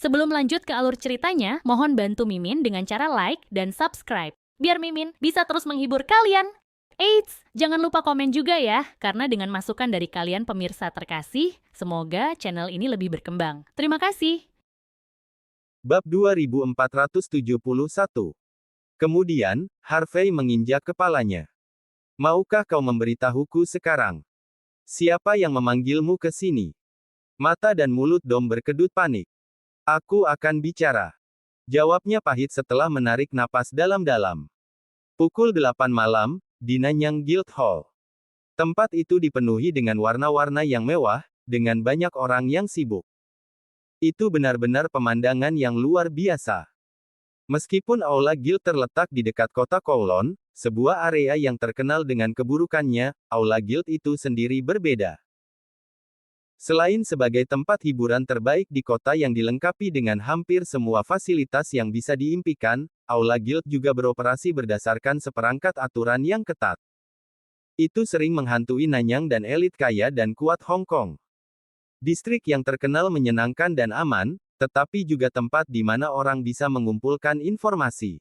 Sebelum lanjut ke alur ceritanya, mohon bantu Mimin dengan cara like dan subscribe, biar Mimin bisa terus menghibur kalian. Eits, jangan lupa komen juga ya, karena dengan masukan dari kalian pemirsa terkasih, semoga channel ini lebih berkembang. Terima kasih. Bab 2471. Kemudian, Harvey menginjak kepalanya. Maukah kau memberitahuku sekarang? Siapa yang memanggilmu ke sini? Mata dan mulut Dom berkedut panik. Aku akan bicara. Jawabnya pahit setelah menarik napas dalam-dalam. Pukul 8 malam, di Nanyang Guildhall. Tempat itu dipenuhi dengan warna-warna yang mewah, dengan banyak orang yang sibuk. Itu benar-benar pemandangan yang luar biasa. Meskipun Aula Guild terletak di dekat kota Kowloon, sebuah area yang terkenal dengan keburukannya, Aula Guild itu sendiri berbeda. Selain sebagai tempat hiburan terbaik di kota yang dilengkapi dengan hampir semua fasilitas yang bisa diimpikan, Aula Guild juga beroperasi berdasarkan seperangkat aturan yang ketat. Itu sering menghantui Nanyang dan elit kaya dan kuat Hong Kong. Distrik yang terkenal menyenangkan dan aman, tetapi juga tempat di mana orang bisa mengumpulkan informasi.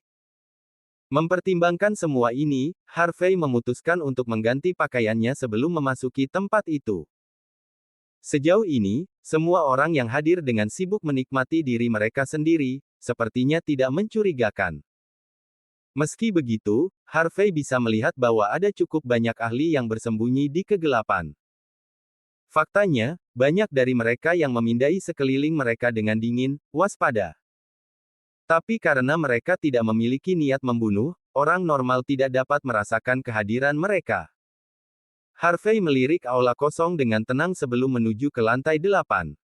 Mempertimbangkan semua ini, Harvey memutuskan untuk mengganti pakaiannya sebelum memasuki tempat itu. Sejauh ini, semua orang yang hadir dengan sibuk menikmati diri mereka sendiri, sepertinya tidak mencurigakan. Meski begitu, Harvey bisa melihat bahwa ada cukup banyak ahli yang bersembunyi di kegelapan. Faktanya, banyak dari mereka yang memindai sekeliling mereka dengan dingin, waspada. Tapi karena mereka tidak memiliki niat membunuh, orang normal tidak dapat merasakan kehadiran mereka. Harvey melirik aula kosong dengan tenang sebelum menuju ke lantai 8.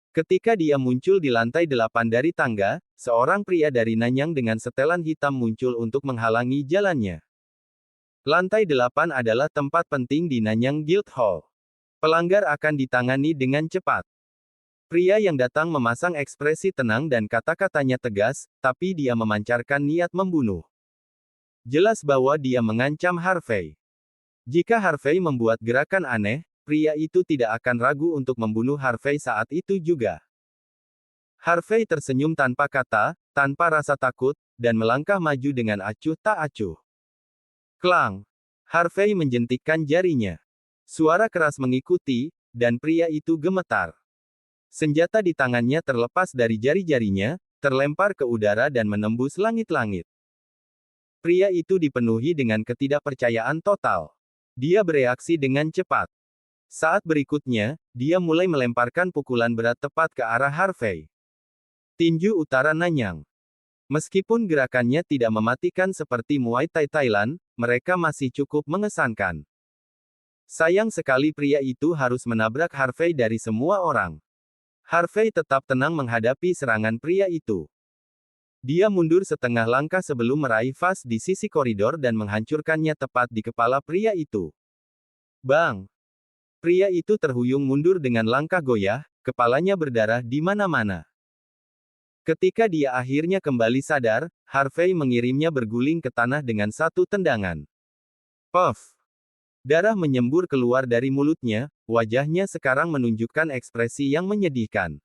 Ketika dia muncul di lantai 8 dari tangga, seorang pria dari Nanyang dengan setelan hitam muncul untuk menghalangi jalannya. Lantai 8 adalah tempat penting di Nanyang Guildhall. Pelanggar akan ditangani dengan cepat. Pria yang datang memasang ekspresi tenang dan kata-katanya tegas, tapi dia memancarkan niat membunuh. Jelas bahwa dia mengancam Harvey. Jika Harvey membuat gerakan aneh, pria itu tidak akan ragu untuk membunuh Harvey saat itu juga. Harvey tersenyum tanpa kata, tanpa rasa takut, dan melangkah maju dengan acuh tak acuh. Klang! Harvey menjentikkan jarinya. Suara keras mengikuti, dan pria itu gemetar. Senjata di tangannya terlepas dari jari-jarinya, terlempar ke udara dan menembus langit-langit. Pria itu dipenuhi dengan ketidakpercayaan total. Dia bereaksi dengan cepat. Saat berikutnya, dia mulai melemparkan pukulan berat tepat ke arah Harvey. Tinju Utara Nanyang. Meskipun gerakannya tidak mematikan seperti Muay Thai Thailand, mereka masih cukup mengesankan. Sayang sekali pria itu harus menabrak Harvey dari semua orang. Harvey tetap tenang menghadapi serangan pria itu. Dia mundur setengah langkah sebelum meraih vas di sisi koridor dan menghancurkannya tepat di kepala pria itu. Bang! Pria itu terhuyung mundur dengan langkah goyah, kepalanya berdarah di mana-mana. Ketika dia akhirnya kembali sadar, Harvey mengirimnya berguling ke tanah dengan satu tendangan. Puff! Darah menyembur keluar dari mulutnya, wajahnya sekarang menunjukkan ekspresi yang menyedihkan.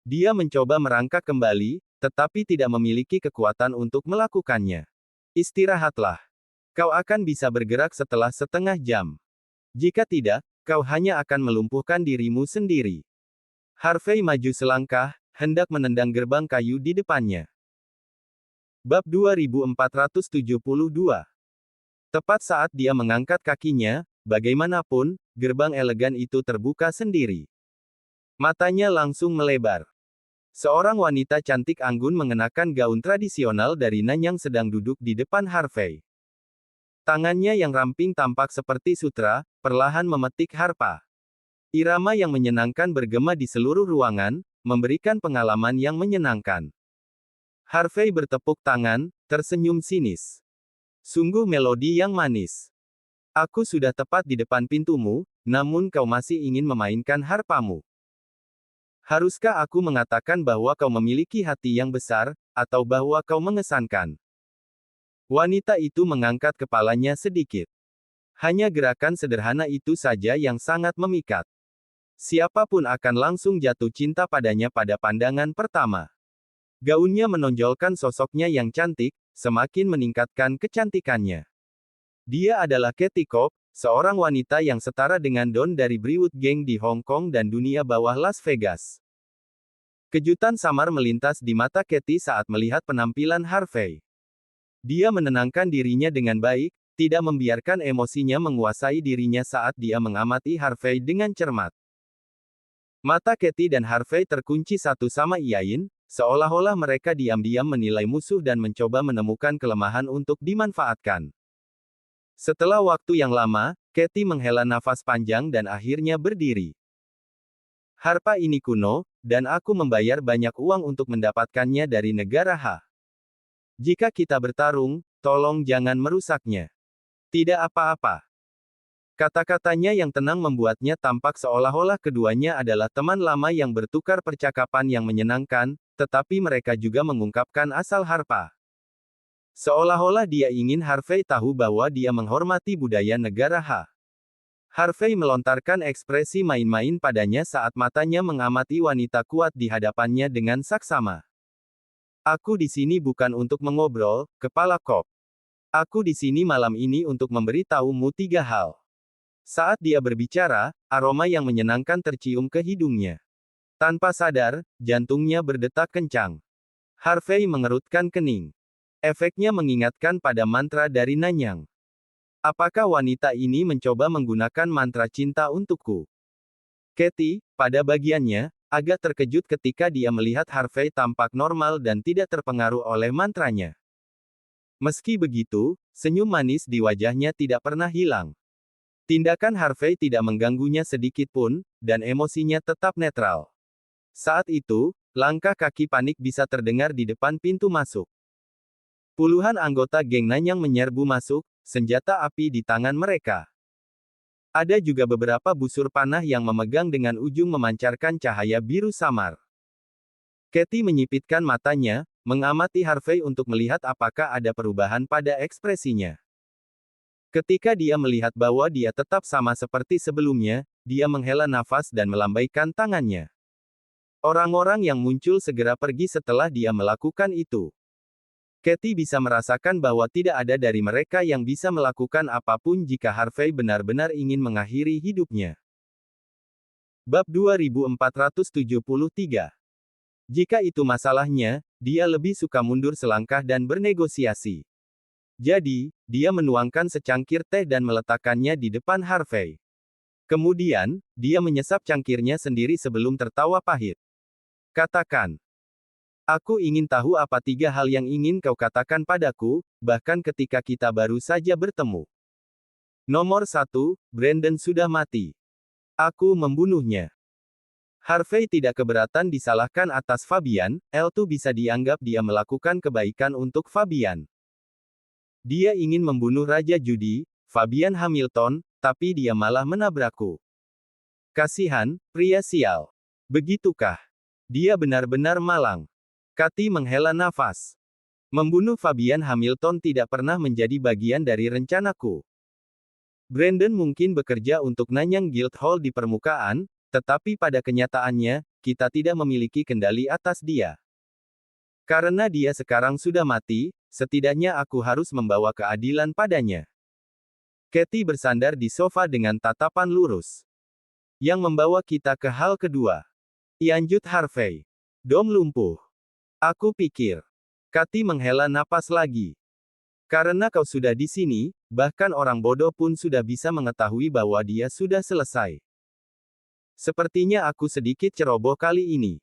Dia mencoba merangkak kembali, tetapi tidak memiliki kekuatan untuk melakukannya. Istirahatlah. Kau akan bisa bergerak setelah setengah jam. Jika tidak, kau hanya akan melumpuhkan dirimu sendiri. Harvey maju selangkah, hendak menendang gerbang kayu di depannya. Bab 2472. Tepat saat dia mengangkat kakinya, bagaimanapun, gerbang elegan itu terbuka sendiri. Matanya langsung melebar. Seorang wanita cantik anggun mengenakan gaun tradisional dari Nanyang sedang duduk di depan Harvey. Tangannya yang ramping tampak seperti sutra, perlahan memetik harpa. Irama yang menyenangkan bergema di seluruh ruangan, memberikan pengalaman yang menyenangkan. Harvey bertepuk tangan, tersenyum sinis. Sungguh melodi yang manis. Aku sudah tepat di depan pintumu, namun kau masih ingin memainkan harpamu. Haruskah aku mengatakan bahwa kau memiliki hati yang besar, atau bahwa kau mengesankan? Wanita itu mengangkat kepalanya sedikit. Hanya gerakan sederhana itu saja yang sangat memikat. Siapapun akan langsung jatuh cinta padanya pada pandangan pertama. Gaunnya menonjolkan sosoknya yang cantik, semakin meningkatkan kecantikannya. Dia adalah Katie Cobb, seorang wanita yang setara dengan Don dari Brewwood Gang di Hong Kong dan dunia bawah Las Vegas. Kejutan samar melintas di mata Katie saat melihat penampilan Harvey. Dia menenangkan dirinya dengan baik, tidak membiarkan emosinya menguasai dirinya saat dia mengamati Harvey dengan cermat. Mata Katie dan Harvey terkunci satu sama lain, seolah-olah mereka diam-diam menilai musuh dan mencoba menemukan kelemahan untuk dimanfaatkan. Setelah waktu yang lama, Katie menghela nafas panjang dan akhirnya berdiri. Harpa ini kuno, dan aku membayar banyak uang untuk mendapatkannya dari negara H. Jika kita bertarung, tolong jangan merusaknya. Tidak apa-apa. Kata-katanya yang tenang membuatnya tampak seolah-olah keduanya adalah teman lama yang bertukar percakapan yang menyenangkan, tetapi mereka juga mengungkapkan asal Harpa. Seolah-olah dia ingin Harvey tahu bahwa dia menghormati budaya negara H. Harvey melontarkan ekspresi main-main padanya saat matanya mengamati wanita kuat di hadapannya dengan saksama. Aku di sini bukan untuk mengobrol, Kepala Cobb. Aku di sini malam ini untuk memberitahumu 3 hal. Saat dia berbicara, aroma yang menyenangkan tercium ke hidungnya. Tanpa sadar, jantungnya berdetak kencang. Harvey mengerutkan kening. Efeknya mengingatkan pada mantra dari Nanyang. Apakah wanita ini mencoba menggunakan mantra cinta untukku? Katie, pada bagiannya, agak terkejut ketika dia melihat Harvey tampak normal dan tidak terpengaruh oleh mantranya. Meski begitu, senyum manis di wajahnya tidak pernah hilang. Tindakan Harvey tidak mengganggunya sedikit pun, dan emosinya tetap netral. Saat itu, langkah kaki panik bisa terdengar di depan pintu masuk. Puluhan anggota geng Nanyang menyerbu masuk, senjata api di tangan mereka. Ada juga beberapa busur panah yang memegang dengan ujung memancarkan cahaya biru samar. Katie menyipitkan matanya, mengamati Harvey untuk melihat apakah ada perubahan pada ekspresinya. Ketika dia melihat bahwa dia tetap sama seperti sebelumnya, dia menghela nafas dan melambaikan tangannya. Orang-orang yang muncul segera pergi setelah dia melakukan itu. Katie bisa merasakan bahwa tidak ada dari mereka yang bisa melakukan apapun jika Harvey benar-benar ingin mengakhiri hidupnya. Bab 2473. Jika itu masalahnya, dia lebih suka mundur selangkah dan bernegosiasi. Jadi, dia menuangkan secangkir teh dan meletakkannya di depan Harvey. Kemudian, dia menyesap cangkirnya sendiri sebelum tertawa pahit. Katakan. Aku ingin tahu apa 3 hal yang ingin kau katakan padaku, bahkan ketika kita baru saja bertemu. Nomor 1, Brandon sudah mati. Aku membunuhnya. Harvey tidak keberatan disalahkan atas Fabian, L2 bisa dianggap dia melakukan kebaikan untuk Fabian. Dia ingin membunuh Raja Judi, Fabian Hamilton, tapi dia malah menabrakku. Kasihan, pria sial. Begitukah? Dia benar-benar malang. Katie menghela nafas. Membunuh Fabian Hamilton tidak pernah menjadi bagian dari rencanaku. Brandon mungkin bekerja untuk Nanyang Guildhall di permukaan, tetapi pada kenyataannya, kita tidak memiliki kendali atas dia. Karena dia sekarang sudah mati, setidaknya aku harus membawa keadilan padanya. Katie bersandar di sofa dengan tatapan lurus. Yang membawa kita ke hal kedua. Lanjut Harvey. Dom lumpuh. Aku pikir. Katie menghela napas lagi. Karena kau sudah di sini, bahkan orang bodoh pun sudah bisa mengetahui bahwa dia sudah selesai. Sepertinya aku sedikit ceroboh kali ini.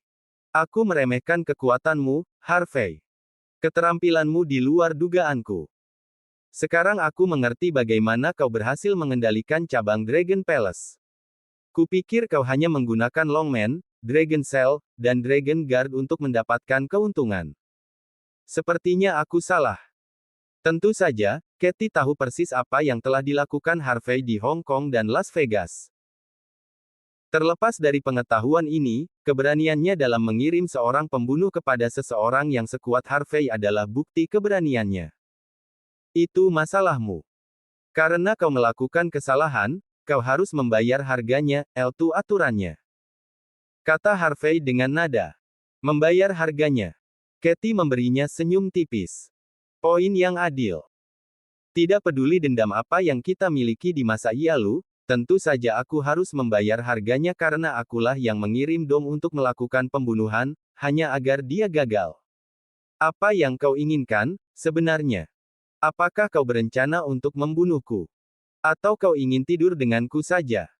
Aku meremehkan kekuatanmu, Harvey. Keterampilanmu di luar dugaanku. Sekarang aku mengerti bagaimana kau berhasil mengendalikan cabang Dragon Palace. Kupikir kau hanya menggunakan Longman, Dragon Cell, dan Dragon Guard untuk mendapatkan keuntungan. Sepertinya aku salah. Tentu saja, Katie tahu persis apa yang telah dilakukan Harvey di Hong Kong dan Las Vegas. Terlepas dari pengetahuan ini, keberaniannya dalam mengirim seorang pembunuh kepada seseorang yang sekuat Harvey adalah bukti keberaniannya. Itu masalahmu. Karena kau melakukan kesalahan, kau harus membayar harganya, L2 aturannya. kata Harvey dengan nada. Membayar harganya. Katie memberinya senyum tipis. Poin yang adil. Tidak peduli dendam apa yang kita miliki di masa lalu, tentu saja aku harus membayar harganya karena akulah yang mengirim Dom untuk melakukan pembunuhan, hanya agar dia gagal. Apa yang kau inginkan, sebenarnya? Apakah kau berencana untuk membunuhku? Atau kau ingin tidur denganku saja?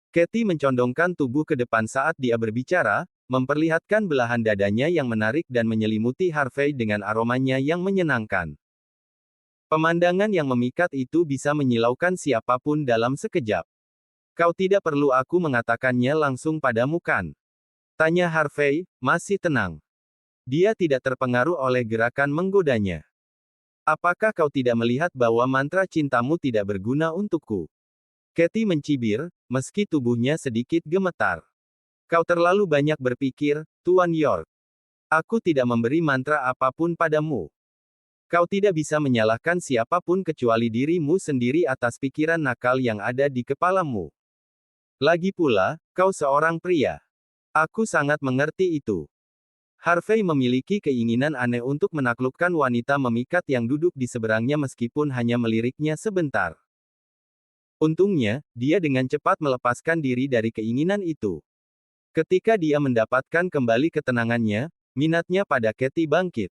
Katie mencondongkan tubuh ke depan saat dia berbicara, memperlihatkan belahan dadanya yang menarik dan menyelimuti Harvey dengan aromanya yang menyenangkan. Pemandangan yang memikat itu bisa menyilaukan siapapun dalam sekejap. Kau tidak perlu aku mengatakannya langsung padamu kan? Tanya Harvey, masih tenang. Dia tidak terpengaruh oleh gerakan menggodanya. Apakah kau tidak melihat bahwa mantra cintamu tidak berguna untukku? Katie mencibir, meski tubuhnya sedikit gemetar. Kau terlalu banyak berpikir, Tuan York. Aku tidak memberi mantra apapun padamu. Kau tidak bisa menyalahkan siapapun kecuali dirimu sendiri atas pikiran nakal yang ada di kepalamu. Lagi pula, kau seorang pria. Aku sangat mengerti itu. Harvey memiliki keinginan aneh untuk menaklukkan wanita memikat yang duduk di seberangnya meskipun hanya meliriknya sebentar. Untungnya, dia dengan cepat melepaskan diri dari keinginan itu. Ketika dia mendapatkan kembali ketenangannya, minatnya pada Katie bangkit.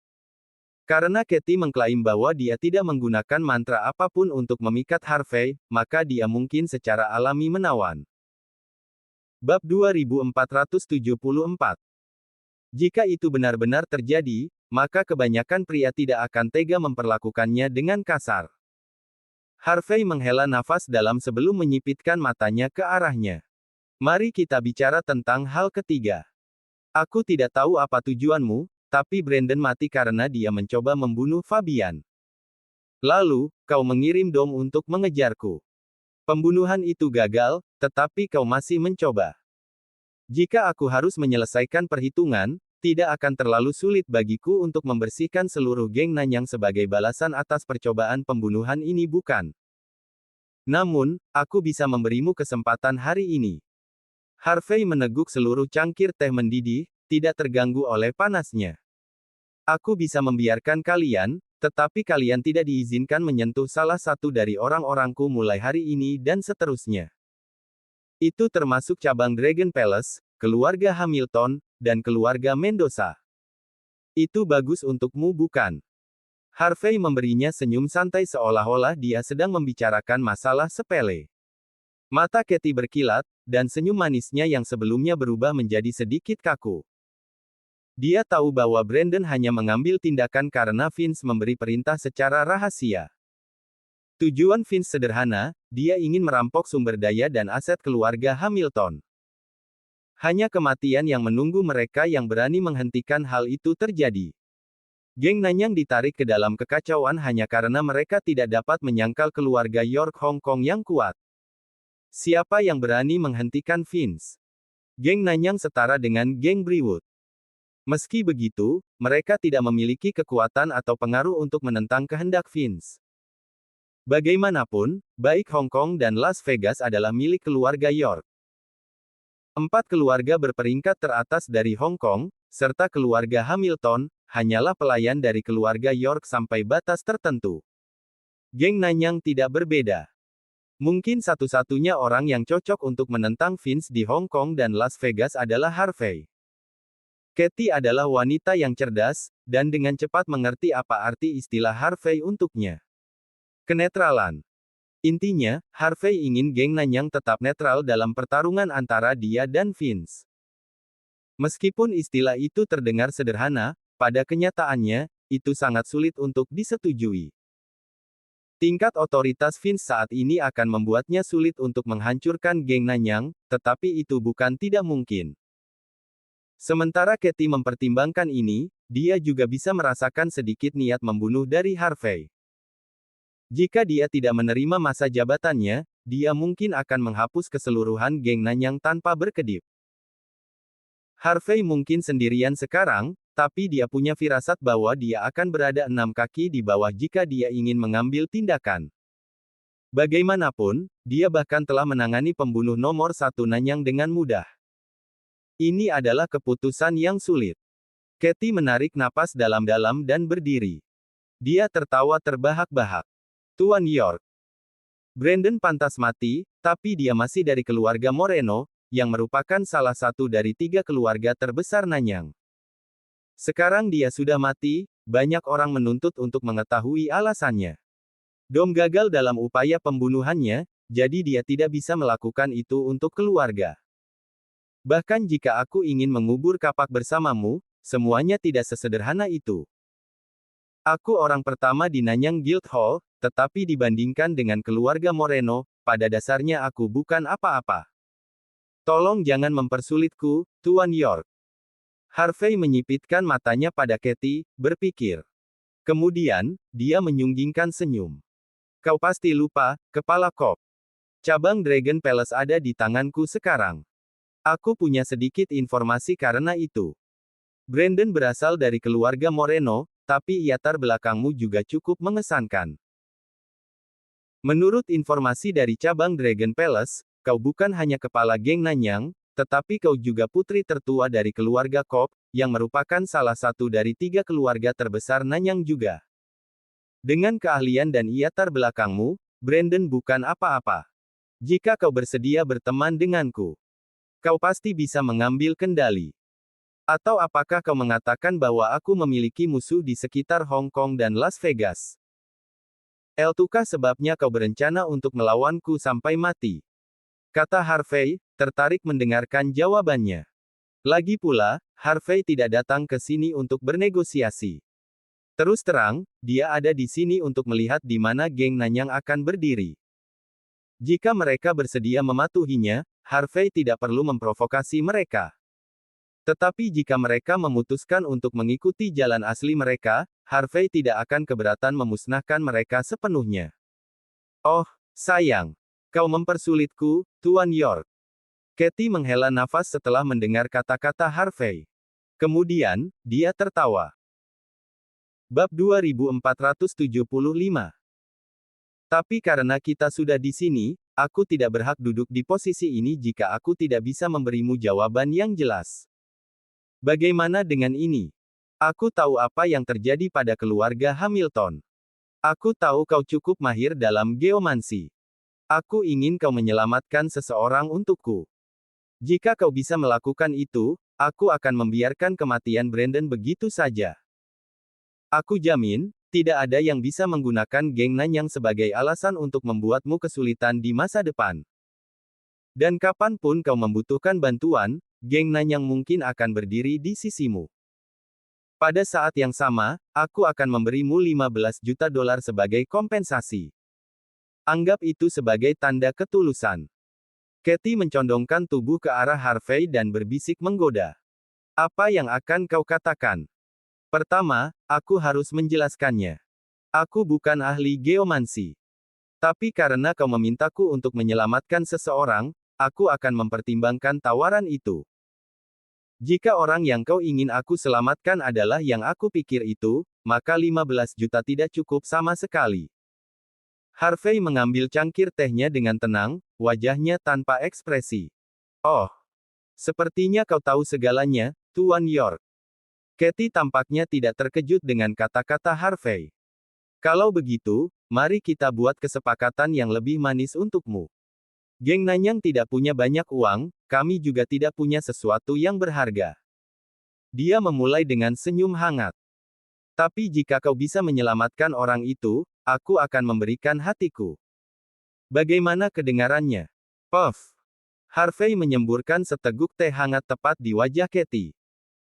Karena Katie mengklaim bahwa dia tidak menggunakan mantra apapun untuk memikat Harvey, maka dia mungkin secara alami menawan. Bab 2474. Jika itu benar-benar terjadi, maka kebanyakan pria tidak akan tega memperlakukannya dengan kasar. Harvey menghela nafas dalam sebelum menyipitkan matanya ke arahnya. Mari kita bicara tentang hal ketiga. Aku tidak tahu apa tujuanmu, tapi Brandon mati karena dia mencoba membunuh Fabian. Lalu, kau mengirim Dom untuk mengejarku. Pembunuhan itu gagal, tetapi kau masih mencoba. Jika aku harus menyelesaikan perhitungan, tidak akan terlalu sulit bagiku untuk membersihkan seluruh geng Nanyang sebagai balasan atas percobaan pembunuhan ini bukan? Namun, aku bisa memberimu kesempatan hari ini. Harvey meneguk seluruh cangkir teh mendidih, tidak terganggu oleh panasnya. Aku bisa membiarkan kalian, tetapi kalian tidak diizinkan menyentuh salah satu dari orang-orangku mulai hari ini dan seterusnya. Itu termasuk cabang Dragon Palace, keluarga Hamilton, dan keluarga Mendoza. Itu bagus untukmu bukan? Harvey memberinya senyum santai seolah-olah dia sedang membicarakan masalah sepele. Mata Katie berkilat, dan senyum manisnya yang sebelumnya berubah menjadi sedikit kaku. Dia tahu bahwa Brandon hanya mengambil tindakan karena Vince memberi perintah secara rahasia. Tujuan Vince sederhana, dia ingin merampok sumber daya dan aset keluarga Hamilton. Hanya kematian yang menunggu mereka yang berani menghentikan hal itu terjadi. Geng Nanyang ditarik ke dalam kekacauan hanya karena mereka tidak dapat menyangkal keluarga York Hong Kong yang kuat. Siapa yang berani menghentikan Vince? Geng Nanyang setara dengan geng Brewood. Meski begitu, mereka tidak memiliki kekuatan atau pengaruh untuk menentang kehendak Vince. Bagaimanapun, baik Hong Kong dan Las Vegas adalah milik keluarga York. 4 keluarga berperingkat teratas dari Hong Kong, serta keluarga Hamilton, hanyalah pelayan dari keluarga York sampai batas tertentu. Geng Nanyang tidak berbeda. Mungkin satu-satunya orang yang cocok untuk menentang Vince di Hong Kong dan Las Vegas adalah Harvey. Katie adalah wanita yang cerdas, dan dengan cepat mengerti apa arti istilah Harvey untuknya. Kenetralan. Intinya, Harvey ingin geng Nanyang tetap netral dalam pertarungan antara dia dan Vince. Meskipun istilah itu terdengar sederhana, pada kenyataannya, itu sangat sulit untuk disetujui. Tingkat otoritas Vince saat ini akan membuatnya sulit untuk menghancurkan geng Nanyang, tetapi itu bukan tidak mungkin. Sementara Katie mempertimbangkan ini, dia juga bisa merasakan sedikit niat membunuh dari Harvey. Jika dia tidak menerima masa jabatannya, dia mungkin akan menghapus keseluruhan geng Nanyang tanpa berkedip. Harvey mungkin sendirian sekarang, tapi dia punya firasat bahwa dia akan berada 6 kaki di bawah jika dia ingin mengambil tindakan. Bagaimanapun, dia bahkan telah menangani pembunuh nomor 1 Nanyang dengan mudah. Ini adalah keputusan yang sulit. Katie menarik napas dalam-dalam dan berdiri. Dia tertawa terbahak-bahak. Tuan York. Brandon pantas mati, tapi dia masih dari keluarga Moreno, yang merupakan salah satu dari 3 keluarga terbesar Nanyang. Sekarang dia sudah mati, banyak orang menuntut untuk mengetahui alasannya. Dom gagal dalam upaya pembunuhannya, jadi dia tidak bisa melakukan itu untuk keluarga. Bahkan jika aku ingin mengubur kapak bersamamu, semuanya tidak sesederhana itu. Aku orang pertama di Nanyang Guildhall, tetapi dibandingkan dengan keluarga Moreno, pada dasarnya aku bukan apa-apa. Tolong jangan mempersulitku, Tuan York. Harvey menyipitkan matanya pada Katie, berpikir. Kemudian, dia menyunggingkan senyum. Kau pasti lupa, kepala kop. Cabang Dragon Palace ada di tanganku sekarang. Aku punya sedikit informasi karena itu. Brandon berasal dari keluarga Moreno, tapi latar belakangmu juga cukup mengesankan. Menurut informasi dari cabang Dragon Palace, kau bukan hanya kepala geng Nanyang, tetapi kau juga putri tertua dari keluarga Kop, yang merupakan salah satu dari 3 keluarga terbesar Nanyang juga. Dengan keahlian dan latar belakangmu, Brandon bukan apa-apa. Jika kau bersedia berteman denganku, kau pasti bisa mengambil kendali. Atau apakah kau mengatakan bahwa aku memiliki musuh di sekitar Hong Kong dan Las Vegas? Itukah sebabnya kau berencana untuk melawanku sampai mati? Kata Harvey, tertarik mendengarkan jawabannya. Lagi pula, Harvey tidak datang ke sini untuk bernegosiasi. Terus terang, dia ada di sini untuk melihat di mana geng Nanyang akan berdiri. Jika mereka bersedia mematuhinya, Harvey tidak perlu memprovokasi mereka. Tetapi jika mereka memutuskan untuk mengikuti jalan asli mereka, Harvey tidak akan keberatan memusnahkan mereka sepenuhnya. Oh, sayang. Kau mempersulitku, Tuan York. Katie menghela nafas setelah mendengar kata-kata Harvey. Kemudian, dia tertawa. Bab 2475. Tapi karena kita sudah di sini, aku tidak berhak duduk di posisi ini jika aku tidak bisa memberimu jawaban yang jelas. Bagaimana dengan ini? Aku tahu apa yang terjadi pada keluarga Hamilton. Aku tahu kau cukup mahir dalam geomansi. Aku ingin kau menyelamatkan seseorang untukku. Jika kau bisa melakukan itu, aku akan membiarkan kematian Brandon begitu saja. Aku jamin, tidak ada yang bisa menggunakan geng Nanyang sebagai alasan untuk membuatmu kesulitan di masa depan. Dan kapanpun kau membutuhkan bantuan, geng Nanyang mungkin akan berdiri di sisimu. Pada saat yang sama, aku akan memberimu 15 juta dolar sebagai kompensasi. Anggap itu sebagai tanda ketulusan. Katie mencondongkan tubuh ke arah Harvey dan berbisik menggoda. Apa yang akan kau katakan? Pertama, aku harus menjelaskannya. Aku bukan ahli geomansi. Tapi karena kau memintaku untuk menyelamatkan seseorang, aku akan mempertimbangkan tawaran itu. Jika orang yang kau ingin aku selamatkan adalah yang aku pikir itu, maka 15 juta tidak cukup sama sekali. Harvey mengambil cangkir tehnya dengan tenang, wajahnya tanpa ekspresi. Oh, sepertinya kau tahu segalanya, Tuan York. Katie tampaknya tidak terkejut dengan kata-kata Harvey. Kalau begitu, mari kita buat kesepakatan yang lebih manis untukmu. Geng Nanyang tidak punya banyak uang, kami juga tidak punya sesuatu yang berharga. Dia memulai dengan senyum hangat. Tapi jika kau bisa menyelamatkan orang itu, aku akan memberikan hatiku. Bagaimana kedengarannya? Puff. Harvey menyemburkan seteguk teh hangat tepat di wajah Katie.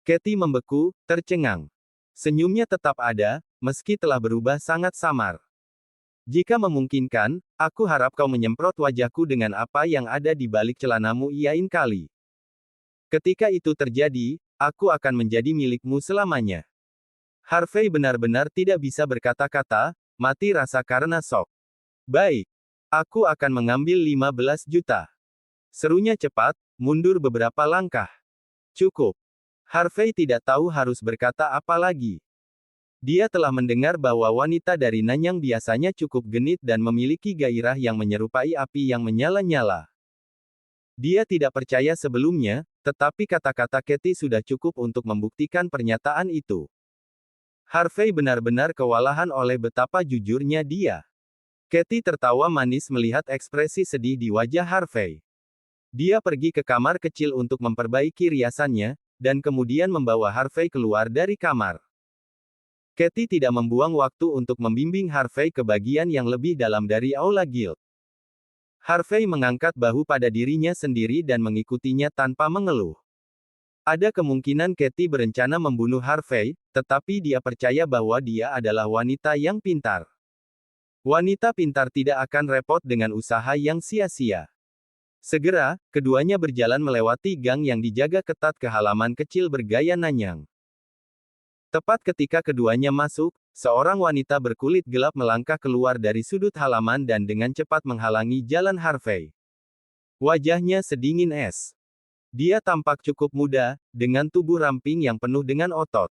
Katie membeku, tercengang. Senyumnya tetap ada, meski telah berubah sangat samar. Jika memungkinkan, aku harap kau menyemprot wajahku dengan apa yang ada di balik celanamu lain kali. Ketika itu terjadi, aku akan menjadi milikmu selamanya. Harvey benar-benar tidak bisa berkata-kata, mati rasa karena shock. Baik. Aku akan mengambil 15 juta. Serunya cepat, mundur beberapa langkah. Cukup. Harvey tidak tahu harus berkata apa lagi. Dia telah mendengar bahwa wanita dari Nanyang biasanya cukup genit dan memiliki gairah yang menyerupai api yang menyala-nyala. Dia tidak percaya sebelumnya, tetapi kata-kata Katie sudah cukup untuk membuktikan pernyataan itu. Harvey benar-benar kewalahan oleh betapa jujurnya dia. Katie tertawa manis melihat ekspresi sedih di wajah Harvey. Dia pergi ke kamar kecil untuk memperbaiki riasannya, dan kemudian membawa Harvey keluar dari kamar. Katie tidak membuang waktu untuk membimbing Harvey ke bagian yang lebih dalam dari Aula Guild. Harvey mengangkat bahu pada dirinya sendiri dan mengikutinya tanpa mengeluh. Ada kemungkinan Katie berencana membunuh Harvey, tetapi dia percaya bahwa dia adalah wanita yang pintar. Wanita pintar tidak akan repot dengan usaha yang sia-sia. Segera, keduanya berjalan melewati gang yang dijaga ketat ke halaman kecil bergaya Nanyang. Tepat ketika keduanya masuk, seorang wanita berkulit gelap melangkah keluar dari sudut halaman dan dengan cepat menghalangi jalan Harvey. Wajahnya sedingin es. Dia tampak cukup muda, dengan tubuh ramping yang penuh dengan otot.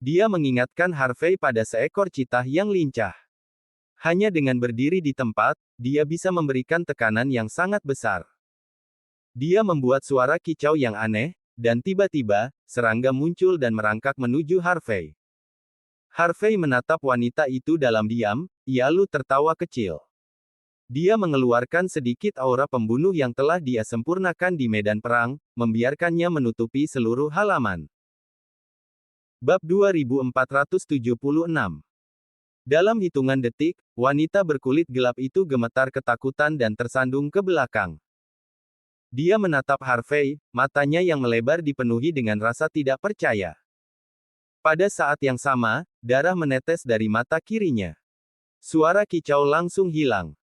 Dia mengingatkan Harvey pada seekor citah yang lincah. Hanya dengan berdiri di tempat, dia bisa memberikan tekanan yang sangat besar. Dia membuat suara kicau yang aneh, dan tiba-tiba, serangga muncul dan merangkak menuju Harvey. Harvey menatap wanita itu dalam diam, lalu tertawa kecil. Dia mengeluarkan sedikit aura pembunuh yang telah dia sempurnakan di medan perang, membiarkannya menutupi seluruh halaman. Bab 2476. Dalam hitungan detik, wanita berkulit gelap itu gemetar ketakutan dan tersandung ke belakang. Dia menatap Harvey, matanya yang melebar dipenuhi dengan rasa tidak percaya. Pada saat yang sama, darah menetes dari mata kirinya. Suara kicau langsung hilang.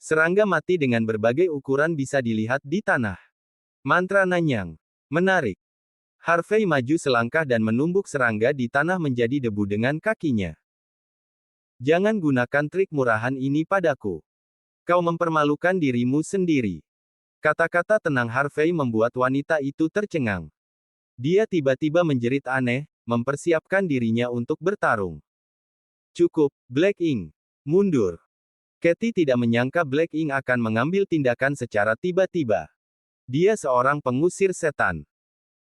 Serangga mati dengan berbagai ukuran bisa dilihat di tanah. Mantra Nanyang. Menarik. Harvey maju selangkah dan menumbuk serangga di tanah menjadi debu dengan kakinya. Jangan gunakan trik murahan ini padaku. Kau mempermalukan dirimu sendiri. Kata-kata tenang Harvey membuat wanita itu tercengang. Dia tiba-tiba menjerit aneh, mempersiapkan dirinya untuk bertarung. Cukup, Black Ink. Mundur. Katie tidak menyangka Black Ink akan mengambil tindakan secara tiba-tiba. Dia seorang pengusir setan.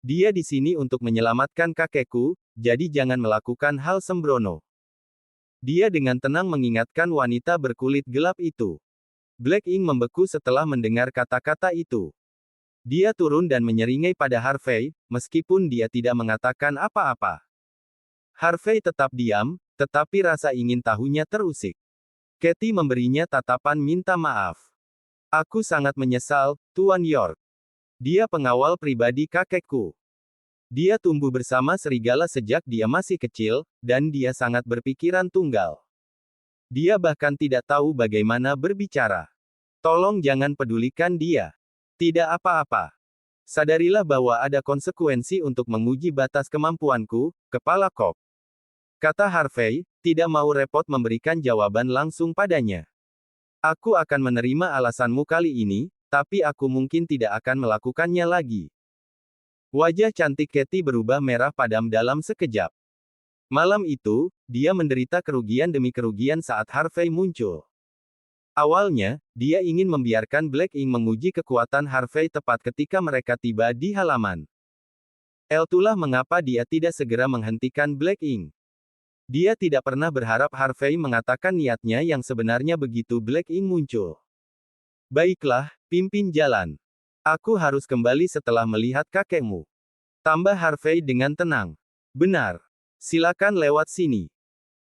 Dia di sini untuk menyelamatkan kakekku, jadi jangan melakukan hal sembrono. Dia dengan tenang mengingatkan wanita berkulit gelap itu. Black Ink membeku setelah mendengar kata-kata itu. Dia turun dan menyeringai pada Harvey, meskipun dia tidak mengatakan apa-apa. Harvey tetap diam, tetapi rasa ingin tahunya terusik. Katie memberinya tatapan minta maaf. Aku sangat menyesal, Tuan York. Dia pengawal pribadi kakekku. Dia tumbuh bersama serigala sejak dia masih kecil, dan dia sangat berpikiran tunggal. Dia bahkan tidak tahu bagaimana berbicara. Tolong jangan pedulikan dia. Tidak apa-apa. Sadarilah bahwa ada konsekuensi untuk menguji batas kemampuanku, Kepala Kop. Kata Harvey, tidak mau repot memberikan jawaban langsung padanya. Aku akan menerima alasanmu kali ini, tapi aku mungkin tidak akan melakukannya lagi. Wajah cantik Katie berubah merah padam dalam sekejap. Malam itu, dia menderita kerugian demi kerugian saat Harvey muncul. Awalnya, dia ingin membiarkan Black Ink menguji kekuatan Harvey tepat ketika mereka tiba di halaman. Itulah mengapa dia tidak segera menghentikan Black Ink. Dia tidak pernah berharap Harvey mengatakan niatnya yang sebenarnya begitu Black Ink muncul. Baiklah, pimpin jalan. Aku harus kembali setelah melihat kakekmu. Tambah Harvey dengan tenang. Benar. Silakan lewat sini.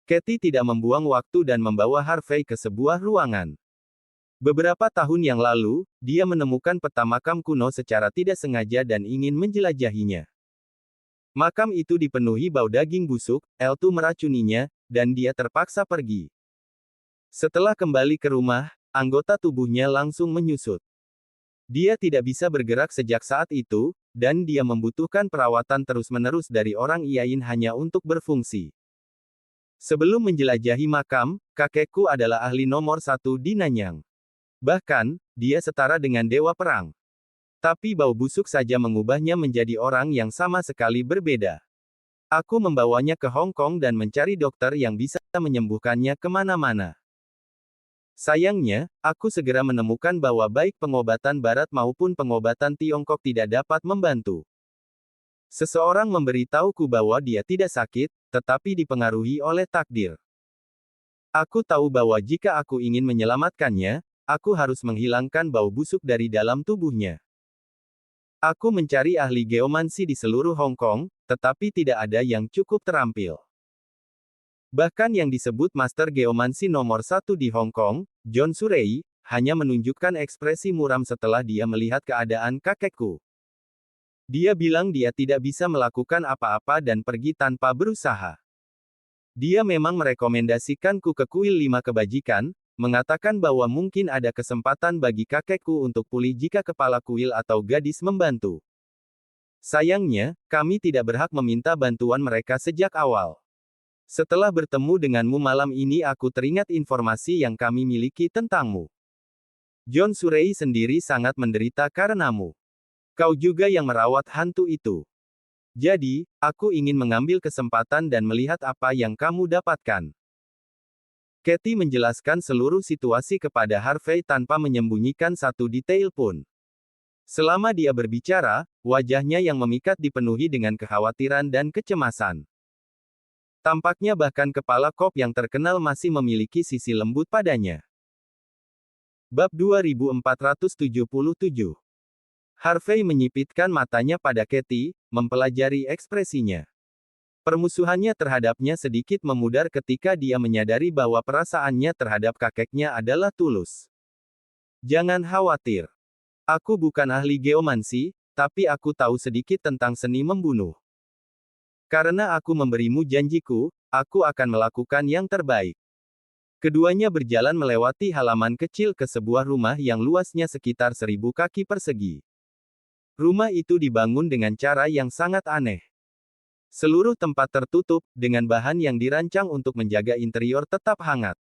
Katie tidak membuang waktu dan membawa Harvey ke sebuah ruangan. Beberapa tahun yang lalu, dia menemukan peta makam kuno secara tidak sengaja dan ingin menjelajahinya. Makam itu dipenuhi bau daging busuk, Eltu meracuninya, dan dia terpaksa pergi. Setelah kembali ke rumah, anggota tubuhnya langsung menyusut. Dia tidak bisa bergerak sejak saat itu, dan dia membutuhkan perawatan terus-menerus dari orang Iain hanya untuk berfungsi. Sebelum menjelajahi makam, kakekku adalah ahli nomor 1 di Nanyang. Bahkan, dia setara dengan dewa perang. Tapi bau busuk saja mengubahnya menjadi orang yang sama sekali berbeda. Aku membawanya ke Hong Kong dan mencari dokter yang bisa menyembuhkannya kemana-mana. Sayangnya, aku segera menemukan bahwa baik pengobatan barat maupun pengobatan Tiongkok tidak dapat membantu. Seseorang memberitahuku bahwa dia tidak sakit, tetapi dipengaruhi oleh takdir. Aku tahu bahwa jika aku ingin menyelamatkannya, aku harus menghilangkan bau busuk dari dalam tubuhnya. Aku mencari ahli geomansi di seluruh Hong Kong, tetapi tidak ada yang cukup terampil. Bahkan yang disebut Master Geomansi nomor 1 di Hong Kong, John Surrey, hanya menunjukkan ekspresi muram setelah dia melihat keadaan kakekku. Dia bilang dia tidak bisa melakukan apa-apa dan pergi tanpa berusaha. Dia memang merekomendasikanku ke kuil 5 kebajikan, mengatakan bahwa mungkin ada kesempatan bagi kakekku untuk pulih jika kepala kuil atau gadis membantu. Sayangnya, kami tidak berhak meminta bantuan mereka sejak awal. Setelah bertemu denganmu malam ini aku teringat informasi yang kami miliki tentangmu. John Surrey sendiri sangat menderita karenamu. Kau juga yang merawat hantu itu. Jadi, aku ingin mengambil kesempatan dan melihat apa yang kamu dapatkan. Katie menjelaskan seluruh situasi kepada Harvey tanpa menyembunyikan satu detail pun. Selama dia berbicara, wajahnya yang memikat dipenuhi dengan kekhawatiran dan kecemasan. Tampaknya bahkan kepala Kop yang terkenal masih memiliki sisi lembut padanya. Bab 2477. Harvey menyipitkan matanya pada Katie, mempelajari ekspresinya. Permusuhannya terhadapnya sedikit memudar ketika dia menyadari bahwa perasaannya terhadap kakeknya adalah tulus. Jangan khawatir. Aku bukan ahli geomansi, tapi aku tahu sedikit tentang seni membunuh. Karena aku memberimu janjiku, aku akan melakukan yang terbaik. Keduanya berjalan melewati halaman kecil ke sebuah rumah yang luasnya sekitar 1000 kaki persegi. Rumah itu dibangun dengan cara yang sangat aneh. Seluruh tempat tertutup, dengan bahan yang dirancang untuk menjaga interior tetap hangat.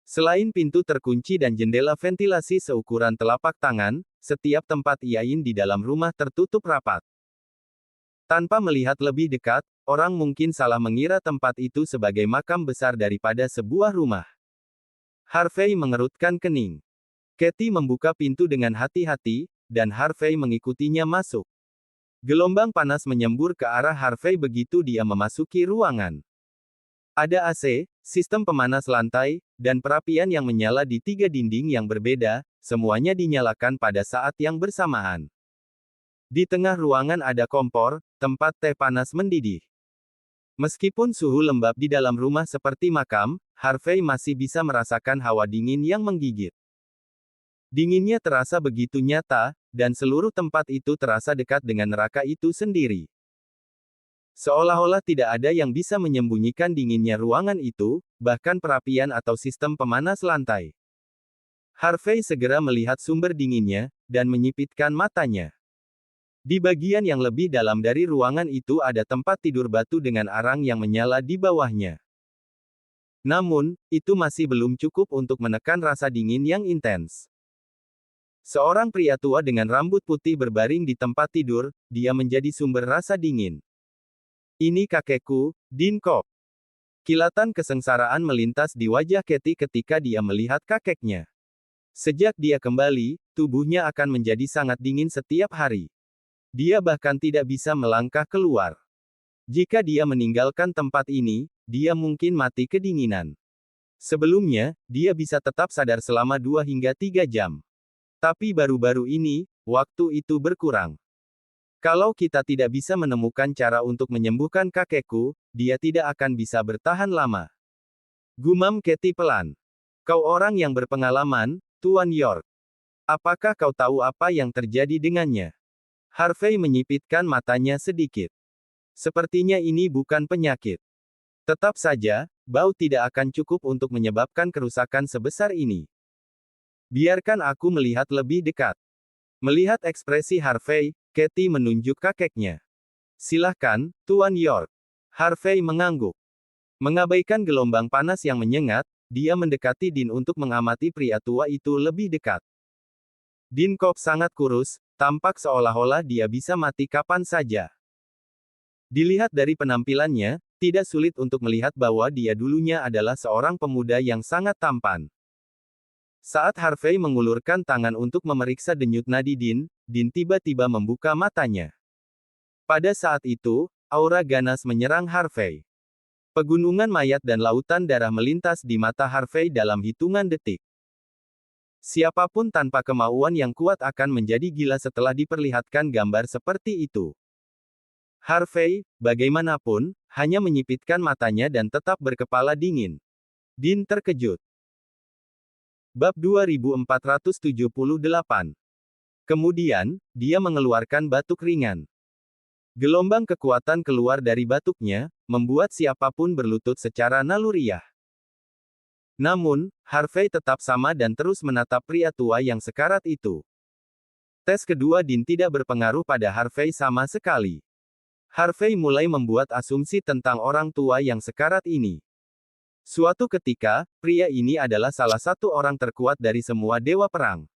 Selain pintu terkunci dan jendela ventilasi seukuran telapak tangan, setiap tempat lain di dalam rumah tertutup rapat. Tanpa melihat lebih dekat, orang mungkin salah mengira tempat itu sebagai makam besar daripada sebuah rumah. Harvey mengerutkan kening. Katie membuka pintu dengan hati-hati, dan Harvey mengikutinya masuk. Gelombang panas menyembur ke arah Harvey begitu dia memasuki ruangan. Ada AC, sistem pemanas lantai, dan perapian yang menyala di 3 dinding yang berbeda, semuanya dinyalakan pada saat yang bersamaan. Di tengah ruangan ada kompor, tempat teh panas mendidih. Meskipun suhu lembab di dalam rumah seperti makam, Harvey masih bisa merasakan hawa dingin yang menggigit. Dinginnya terasa begitu nyata, dan seluruh tempat itu terasa dekat dengan neraka itu sendiri. Seolah-olah tidak ada yang bisa menyembunyikan dinginnya ruangan itu, bahkan perapian atau sistem pemanas lantai. Harvey segera melihat sumber dinginnya, dan menyipitkan matanya. Di bagian yang lebih dalam dari ruangan itu ada tempat tidur batu dengan arang yang menyala di bawahnya. Namun, itu masih belum cukup untuk menekan rasa dingin yang intens. Seorang pria tua dengan rambut putih berbaring di tempat tidur, dia menjadi sumber rasa dingin. Ini kakekku, Dean Kop. Kilatan kesengsaraan melintas di wajah Katie ketika dia melihat kakeknya. Sejak dia kembali, tubuhnya akan menjadi sangat dingin setiap hari. Dia bahkan tidak bisa melangkah keluar. Jika dia meninggalkan tempat ini, dia mungkin mati kedinginan. Sebelumnya, dia bisa tetap sadar selama 2 hingga 3 jam. Tapi baru-baru ini, waktu itu berkurang. Kalau kita tidak bisa menemukan cara untuk menyembuhkan kakekku, dia tidak akan bisa bertahan lama. Gumam Katie pelan. Kau orang yang berpengalaman, Tuan York. Apakah kau tahu apa yang terjadi dengannya? Harvey menyipitkan matanya sedikit. Sepertinya ini bukan penyakit. Tetap saja, bau tidak akan cukup untuk menyebabkan kerusakan sebesar ini. Biarkan aku melihat lebih dekat. Melihat ekspresi Harvey, Katie menunjuk kakeknya. Silahkan, Tuan York. Harvey mengangguk. Mengabaikan gelombang panas yang menyengat, dia mendekati Dean untuk mengamati pria tua itu lebih dekat. Dean Kop sangat kurus, tampak seolah-olah dia bisa mati kapan saja. Dilihat dari penampilannya, tidak sulit untuk melihat bahwa dia dulunya adalah seorang pemuda yang sangat tampan. Saat Harvey mengulurkan tangan untuk memeriksa denyut nadi Dean, Dean tiba-tiba membuka matanya. Pada saat itu, aura ganas menyerang Harvey. Pegunungan mayat dan lautan darah melintas di mata Harvey dalam hitungan detik. Siapapun tanpa kemauan yang kuat akan menjadi gila setelah diperlihatkan gambar seperti itu. Harvey, bagaimanapun, hanya menyipitkan matanya dan tetap berkepala dingin. Dean terkejut. Bab 2478. Kemudian, dia mengeluarkan batuk ringan. Gelombang kekuatan keluar dari batuknya, membuat siapapun berlutut secara naluriah. Namun, Harvey tetap sama dan terus menatap pria tua yang sekarat itu. Tes kedua Dean tidak berpengaruh pada Harvey sama sekali. Harvey mulai membuat asumsi tentang orang tua yang sekarat ini. Suatu ketika, pria ini adalah salah satu orang terkuat dari semua dewa perang.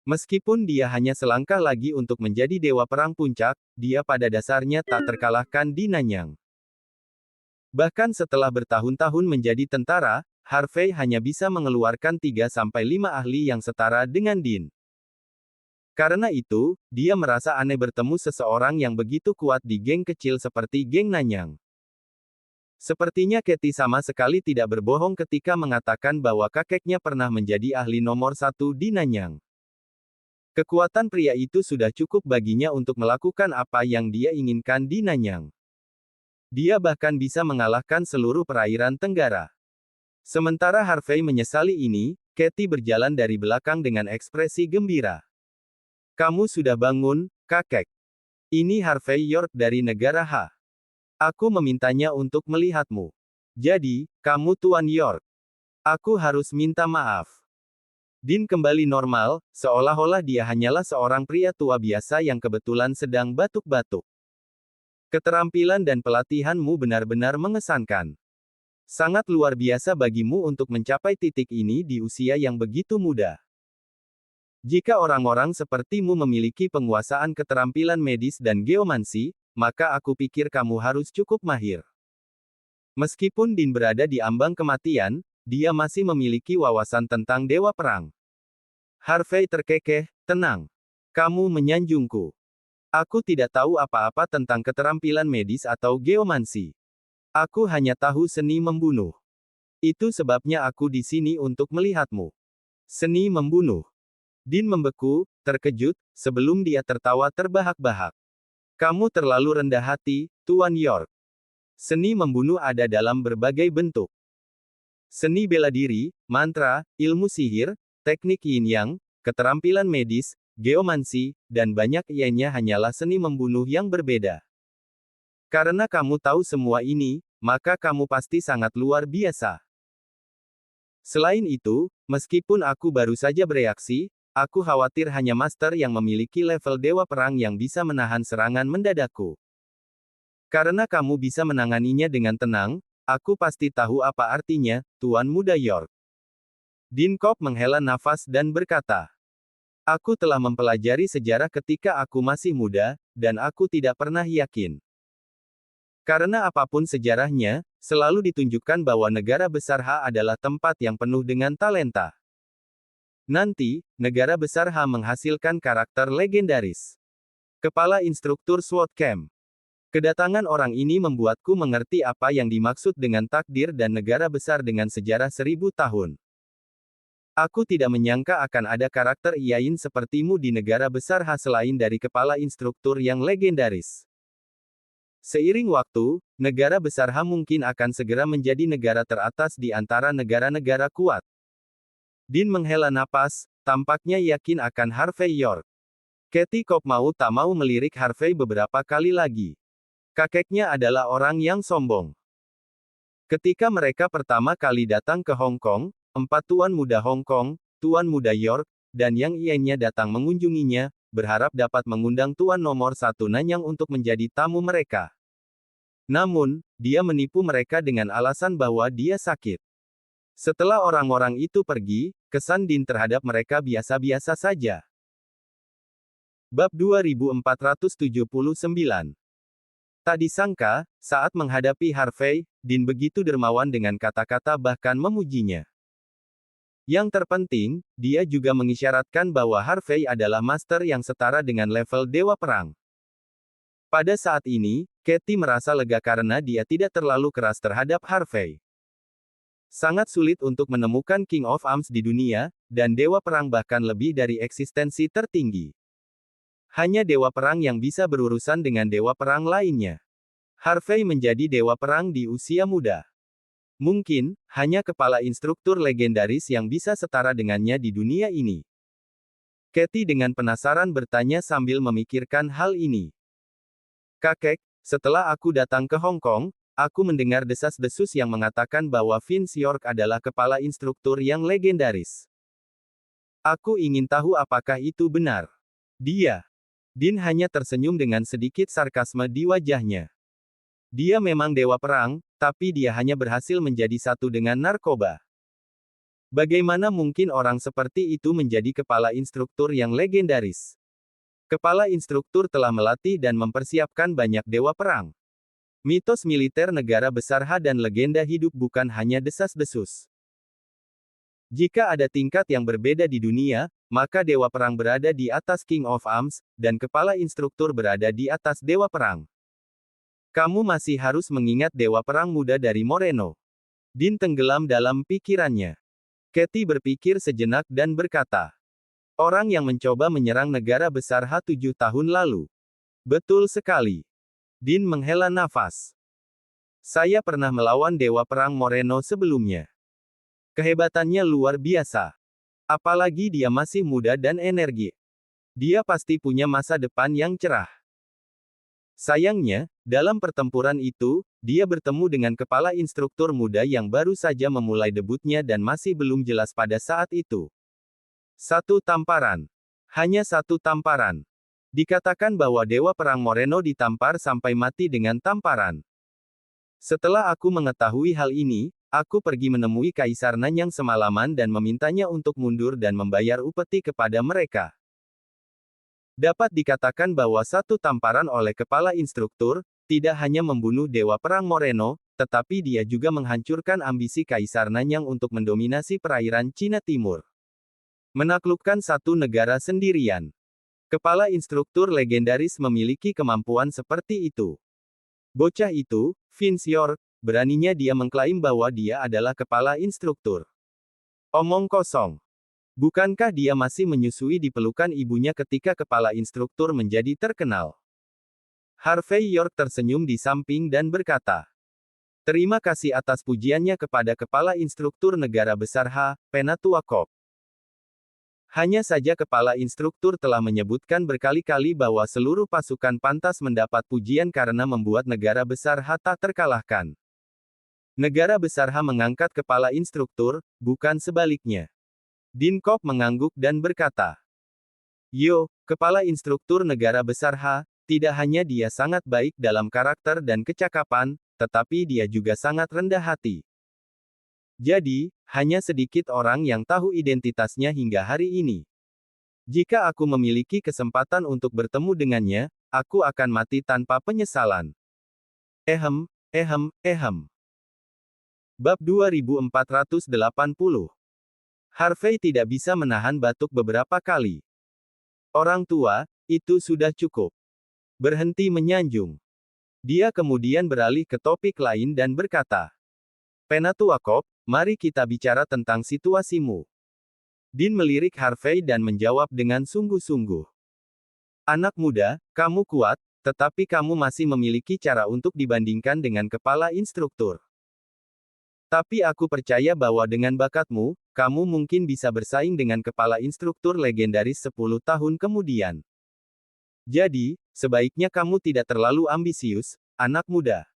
Meskipun dia hanya selangkah lagi untuk menjadi dewa perang puncak, dia pada dasarnya tak terkalahkan di Nanyang. Bahkan setelah bertahun-tahun menjadi tentara, Harvey hanya bisa mengeluarkan 3-5 ahli yang setara dengan Dean. Karena itu, dia merasa aneh bertemu seseorang yang begitu kuat di geng kecil seperti geng Nanyang. Sepertinya Katie sama sekali tidak berbohong ketika mengatakan bahwa kakeknya pernah menjadi ahli nomor 1 di Nanyang. Kekuatan pria itu sudah cukup baginya untuk melakukan apa yang dia inginkan di Nanyang. Dia bahkan bisa mengalahkan seluruh perairan Tenggara. Sementara Harvey menyesali ini, Katie berjalan dari belakang dengan ekspresi gembira. Kamu sudah bangun, kakek. Ini Harvey York dari negara H. Aku memintanya untuk melihatmu. Jadi, kamu Tuan York. Aku harus minta maaf. Dean kembali normal, seolah-olah dia hanyalah seorang pria tua biasa yang kebetulan sedang batuk-batuk. Keterampilan dan pelatihanmu benar-benar mengesankan. Sangat luar biasa bagimu untuk mencapai titik ini di usia yang begitu muda. Jika orang-orang sepertimu memiliki penguasaan keterampilan medis dan geomansi, maka aku pikir kamu harus cukup mahir. Meskipun Dean berada di ambang kematian, dia masih memiliki wawasan tentang dewa perang. Harvey terkekeh, tenang. Kamu menyanjungku. Aku tidak tahu apa-apa tentang keterampilan medis atau geomansi. Aku hanya tahu seni membunuh. Itu sebabnya aku di sini untuk melihatmu. Seni membunuh. Dean membeku, terkejut, sebelum dia tertawa terbahak-bahak. Kamu terlalu rendah hati, Tuan York. Seni membunuh ada dalam berbagai bentuk. Seni bela diri, mantra, ilmu sihir, teknik yin-yang, keterampilan medis, geomansi, dan banyak lainnya hanyalah seni membunuh yang berbeda. Karena kamu tahu semua ini, maka kamu pasti sangat luar biasa. Selain itu, meskipun aku baru saja bereaksi, aku khawatir hanya master yang memiliki level dewa perang yang bisa menahan serangan mendadakku. Karena kamu bisa menanganinya dengan tenang, aku pasti tahu apa artinya, Tuan Muda York. Dean Cobb menghela nafas dan berkata, aku telah mempelajari sejarah ketika aku masih muda, dan aku tidak pernah yakin. Karena apapun sejarahnya, selalu ditunjukkan bahwa negara besar H adalah tempat yang penuh dengan talenta. Nanti, negara besar H menghasilkan karakter legendaris. Kepala Instruktur SWAT Camp. Kedatangan orang ini membuatku mengerti apa yang dimaksud dengan takdir dan negara besar dengan sejarah 1000 tahun. Aku tidak menyangka akan ada karakter lain sepertimu di negara besar H selain dari kepala instruktur yang legendaris. Seiring waktu, negara besar H mungkin akan segera menjadi negara teratas di antara negara-negara kuat. Dean menghela napas, tampaknya yakin akan Harvey York. Katie Cobb mau tak mau melirik Harvey beberapa kali lagi. Kakeknya adalah orang yang sombong. Ketika mereka pertama kali datang ke Hong Kong, 4 Tuan Muda Hong Kong, Tuan Muda York, dan yang lainnya datang mengunjunginya, berharap dapat mengundang Tuan nomor 1 Nanyang untuk menjadi tamu mereka. Namun, dia menipu mereka dengan alasan bahwa dia sakit. Setelah orang-orang itu pergi, kesan Dean terhadap mereka biasa-biasa saja. Bab 2479. Tak disangka, saat menghadapi Harvey, Dean begitu dermawan dengan kata-kata bahkan memujinya. Yang terpenting, dia juga mengisyaratkan bahwa Harvey adalah master yang setara dengan level Dewa Perang. Pada saat ini, Katie merasa lega karena dia tidak terlalu keras terhadap Harvey. Sangat sulit untuk menemukan King of Arms di dunia, dan Dewa Perang bahkan lebih dari eksistensi tertinggi. Hanya Dewa Perang yang bisa berurusan dengan Dewa Perang lainnya. Harvey menjadi Dewa Perang di usia muda. Mungkin, hanya kepala instruktur legendaris yang bisa setara dengannya di dunia ini. Katie dengan penasaran bertanya sambil memikirkan hal ini. Kakek, setelah aku datang ke Hong Kong, aku mendengar desas-desus yang mengatakan bahwa Vince York adalah kepala instruktur yang legendaris. Aku ingin tahu apakah itu benar. Din hanya tersenyum dengan sedikit sarkasme di wajahnya. Dia memang Dewa Perang, tapi dia hanya berhasil menjadi satu dengan narkoba. Bagaimana mungkin orang seperti itu menjadi kepala instruktur yang legendaris? Kepala instruktur telah melatih dan mempersiapkan banyak Dewa Perang. Mitos militer negara besar Ha dan legenda hidup bukan hanya desas-desus. Jika ada tingkat yang berbeda di dunia, maka Dewa Perang berada di atas King of Arms, dan kepala instruktur berada di atas Dewa Perang. Kamu masih harus mengingat Dewa Perang muda dari Moreno. Din tenggelam dalam pikirannya. Katie berpikir sejenak dan berkata, orang yang mencoba menyerang negara besar Ha 7 tahun lalu. Betul sekali. Din menghela nafas. Saya pernah melawan Dewa Perang Moreno sebelumnya. Kehebatannya luar biasa. Apalagi dia masih muda dan energi. Dia pasti punya masa depan yang cerah. Sayangnya, dalam pertempuran itu, dia bertemu dengan kepala instruktur muda yang baru saja memulai debutnya dan masih belum jelas pada saat itu. Satu tamparan. Hanya satu tamparan. Dikatakan bahwa Dewa Perang Moreno ditampar sampai mati dengan tamparan. Setelah aku mengetahui hal ini, aku pergi menemui Kaisar Nanyang semalaman dan memintanya untuk mundur dan membayar upeti kepada mereka. Dapat dikatakan bahwa satu tamparan oleh kepala instruktur, tidak hanya membunuh Dewa Perang Moreno, tetapi dia juga menghancurkan ambisi Kaisar Nanyang untuk mendominasi perairan Cina Timur. Menaklukkan satu negara sendirian. Kepala instruktur legendaris memiliki kemampuan seperti itu. Bocah itu, Vince York, beraninya dia mengklaim bahwa dia adalah kepala instruktur. Omong kosong. Bukankah dia masih menyusui di pelukan ibunya ketika kepala instruktur menjadi terkenal? Harvey York tersenyum di samping dan berkata, terima kasih atas pujiannya kepada kepala instruktur negara besar Ha, Penatuakop. Hanya saja kepala instruktur telah menyebutkan berkali-kali bahwa seluruh pasukan pantas mendapat pujian karena membuat negara besar Ha tak terkalahkan. Negara besar Ha mengangkat kepala instruktur, bukan sebaliknya. Din Kop mengangguk dan berkata, yo, kepala instruktur negara besar Ha, tidak hanya dia sangat baik dalam karakter dan kecakapan, tetapi dia juga sangat rendah hati. Jadi, hanya sedikit orang yang tahu identitasnya hingga hari ini. Jika aku memiliki kesempatan untuk bertemu dengannya, aku akan mati tanpa penyesalan. Bab 2480. Harvey tidak bisa menahan batuk beberapa kali. Orang tua, itu sudah cukup. Berhenti menyanjung. Dia kemudian beralih ke topik lain dan berkata, Penatuakop, mari kita bicara tentang situasimu. Din melirik Harvey dan menjawab dengan sungguh-sungguh. Anak muda, kamu kuat, tetapi kamu masih memiliki cara untuk dibandingkan dengan kepala instruktur. Tapi aku percaya bahwa dengan bakatmu, kamu mungkin bisa bersaing dengan kepala instruktur legendaris 10 tahun kemudian. Jadi, sebaiknya kamu tidak terlalu ambisius, anak muda.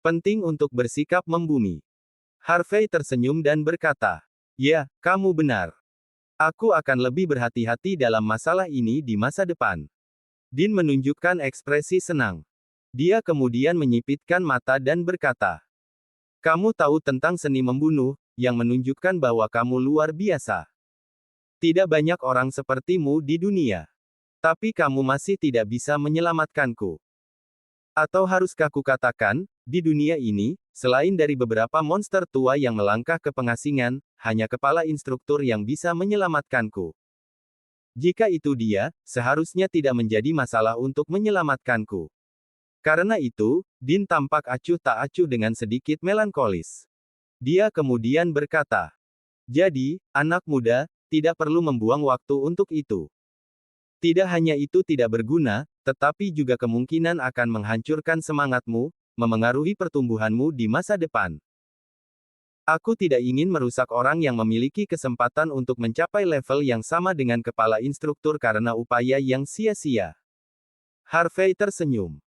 Penting untuk bersikap membumi. Harvey tersenyum dan berkata, ya, kamu benar. Aku akan lebih berhati-hati dalam masalah ini di masa depan. Din menunjukkan ekspresi senang. Dia kemudian menyipitkan mata dan berkata, kamu tahu tentang seni membunuh, yang menunjukkan bahwa kamu luar biasa. Tidak banyak orang sepertimu di dunia. Tapi kamu masih tidak bisa menyelamatkanku. Atau haruskah kukatakan, di dunia ini, selain dari beberapa monster tua yang melangkah ke pengasingan, hanya kepala instruktur yang bisa menyelamatkanku. Jika itu dia, seharusnya tidak menjadi masalah untuk menyelamatkanku. Karena itu, Din tampak acuh tak acuh dengan sedikit melankolis. Dia kemudian berkata, "Jadi, anak muda, tidak perlu membuang waktu untuk itu. Tidak hanya itu tidak berguna, tetapi juga kemungkinan akan menghancurkan semangatmu, memengaruhi pertumbuhanmu di masa depan. Aku tidak ingin merusak orang yang memiliki kesempatan untuk mencapai level yang sama dengan kepala instruktur karena upaya yang sia-sia." Harvey tersenyum.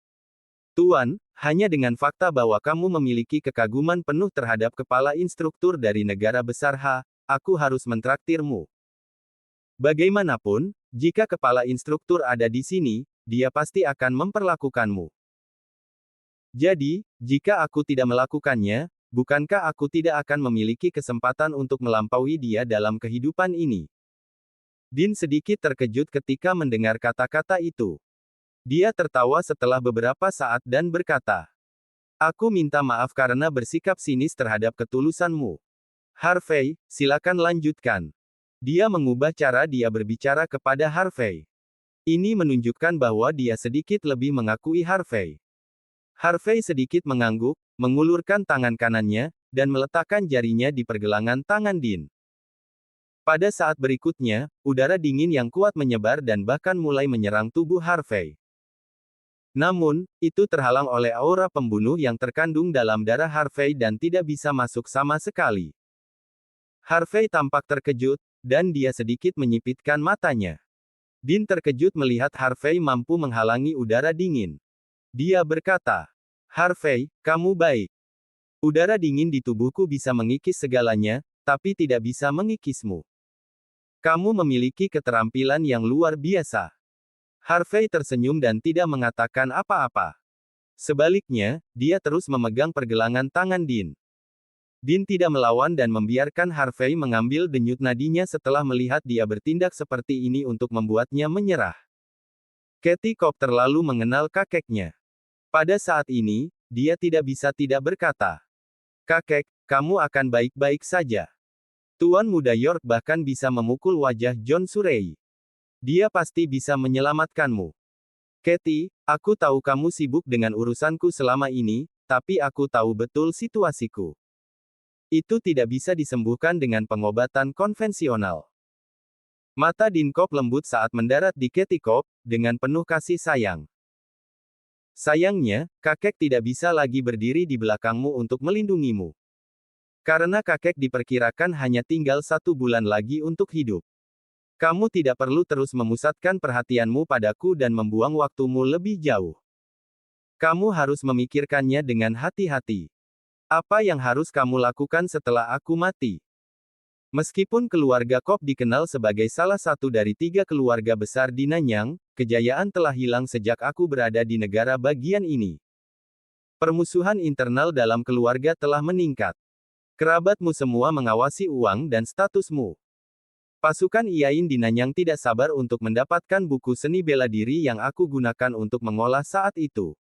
"Tuan, hanya dengan fakta bahwa kamu memiliki kekaguman penuh terhadap kepala instruktur dari negara besar aku harus mentraktirmu. Bagaimanapun, jika kepala instruktur ada di sini, dia pasti akan memperlakukanmu. Jadi, jika aku tidak melakukannya, bukankah aku tidak akan memiliki kesempatan untuk melampaui dia dalam kehidupan ini?" Din sedikit terkejut ketika mendengar kata-kata itu. Dia tertawa setelah beberapa saat dan berkata, "Aku minta maaf karena bersikap sinis terhadap ketulusanmu. Harvey, silakan lanjutkan." Dia mengubah cara dia berbicara kepada Harvey. Ini menunjukkan bahwa dia sedikit lebih mengakui Harvey. Harvey sedikit mengangguk, mengulurkan tangan kanannya, dan meletakkan jarinya di pergelangan tangan Din. Pada saat berikutnya, udara dingin yang kuat menyebar dan bahkan mulai menyerang tubuh Harvey. Namun, itu terhalang oleh aura pembunuh yang terkandung dalam darah Harvey dan tidak bisa masuk sama sekali. Harvey tampak terkejut, dan dia sedikit menyipitkan matanya. Din terkejut melihat Harvey mampu menghalangi udara dingin. Dia berkata, "Harvey, kamu baik. Udara dingin di tubuhku bisa mengikis segalanya, tapi tidak bisa mengikismu. Kamu memiliki keterampilan yang luar biasa." Harvey tersenyum dan tidak mengatakan apa-apa. Sebaliknya, dia terus memegang pergelangan tangan Din. Din tidak melawan dan membiarkan Harvey mengambil denyut nadinya setelah melihat dia bertindak seperti ini untuk membuatnya menyerah. Katie Cobb terlalu mengenal kakeknya. Pada saat ini, dia tidak bisa tidak berkata, "Kakek, kamu akan baik-baik saja." Tuan Muda York bahkan bisa memukul wajah John Surrey. Dia pasti bisa menyelamatkanmu. Katie, aku tahu kamu sibuk dengan urusanku selama ini, tapi aku tahu betul situasiku. Itu tidak bisa disembuhkan dengan pengobatan konvensional. Mata Din Cobb lembut saat mendarat di Katie Cobb, dengan penuh kasih sayang. "Sayangnya, kakek tidak bisa lagi berdiri di belakangmu untuk melindungimu. Karena kakek diperkirakan hanya tinggal 1 bulan lagi untuk hidup. Kamu tidak perlu terus memusatkan perhatianmu padaku dan membuang waktumu lebih jauh. Kamu harus memikirkannya dengan hati-hati. Apa yang harus kamu lakukan setelah aku mati?" Meskipun keluarga Cobb dikenal sebagai salah satu dari 3 keluarga besar di Nanyang, kejayaan telah hilang sejak aku berada di negara bagian ini. Permusuhan internal dalam keluarga telah meningkat. Kerabatmu semua mengawasi uang dan statusmu. Pasukan Iain di Nanyang tidak sabar untuk mendapatkan buku seni bela diri yang aku gunakan untuk mengolah saat itu.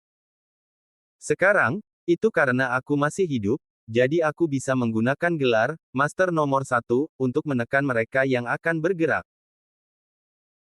Sekarang, itu karena aku masih hidup, jadi aku bisa menggunakan gelar Master Nomor 1 untuk menekan mereka yang akan bergerak.